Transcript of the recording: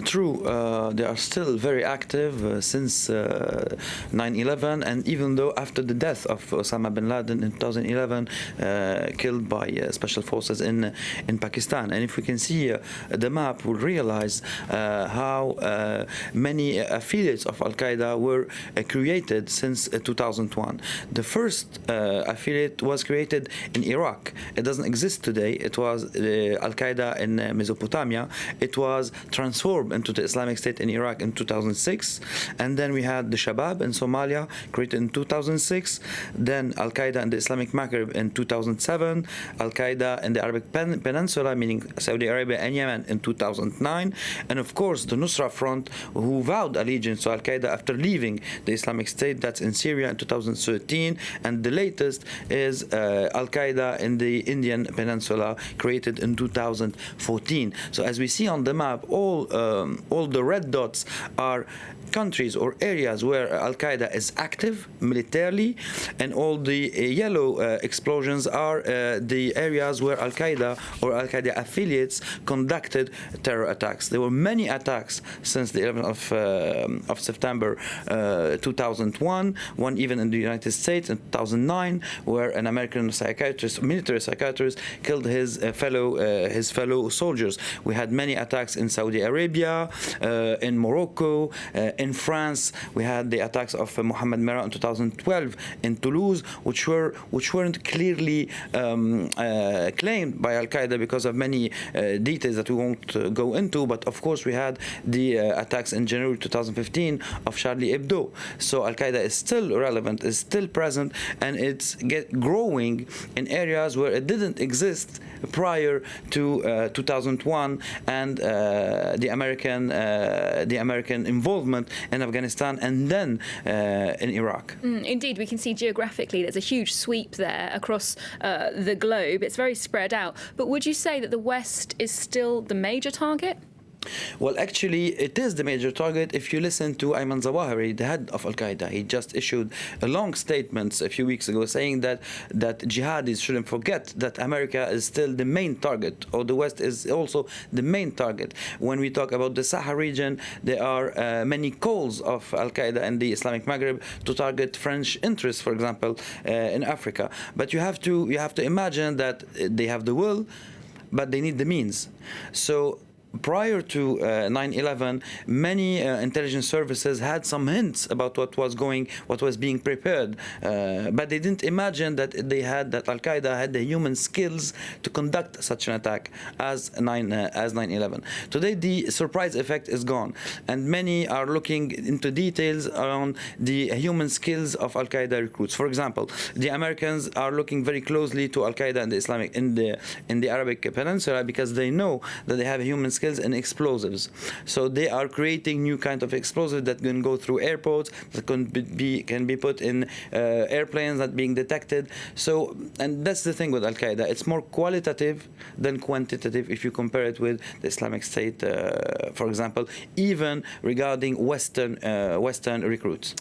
True, they are still very active since 9/11, and even though after the death of Osama bin Laden in 2011, killed by special forces in Pakistan. And if we can see the map, we'll realize how many affiliates of Al Qaeda were created since 2001. The first affiliate was created in Iraq. It doesn't exist today. It was Al Qaeda in Mesopotamia. It was transformed into the Islamic State in Iraq in 2006, and then we had the Shabab in Somalia, created in 2006, then Al Qaeda in the Islamic Maghreb in 2007, Al Qaeda in the Arabic Peninsula, meaning Saudi Arabia and Yemen, in 2009, and of course the Nusra Front, who vowed allegiance to Al Qaeda after leaving the Islamic State, that's in Syria in 2013, and the latest is Al Qaeda in the Indian Peninsula, created in 2014. So as we see on the map, all the red dots are countries or areas where Al Qaeda is active militarily, and all the yellow explosions are the areas where Al Qaeda or Al Qaeda affiliates conducted terror attacks. There were many attacks since the 11th of September 2001, one even in the United States in 2009, where an American psychiatrist, military psychiatrist, killed his fellow soldiers. We had many attacks in Saudi Arabia, in Morocco, in France. We had the attacks of Mohammed Merah in 2012 in Toulouse, which weren't clearly claimed by Al Qaeda because of many details that we won't go into. But of course, we had the attacks in January 2015 of Charlie Hebdo. So Al Qaeda is still relevant, is still present, and it's growing in areas where it didn't exist prior to 2001 and the American involvement in Afghanistan and then in Iraq. Indeed, we can see geographically there's a huge sweep there across the globe. It's very spread out. But would you say that the West is still the major target? Well, actually, it is the major target. If you listen to Ayman Zawahiri, the head of Al Qaeda, he just issued a long statement a few weeks ago saying that jihadis shouldn't forget that America is still the main target, or the West is also the main target. When we talk about the Sahel region, there are many calls of Al Qaeda and the Islamic Maghreb to target French interests, for example, in Africa. But you have to imagine that they have the will, but they need the means. So prior to 9/11, many intelligence services had some hints about what was being prepared, but they didn't imagine that Al Qaeda had the human skills to conduct such an attack as 9/11. Today, the surprise effect is gone, and many are looking into details around the human skills of Al Qaeda recruits. For example, the Americans are looking very closely to Al Qaeda in the Arabic Peninsula because they know that they have human skills and explosives. So they are creating new kind of explosives that can go through airports, that can be put in airplanes that being detected. So, and that's the thing with Al Qaeda. It's more qualitative than quantitative if you compare it with the Islamic State, for example, even regarding Western recruits.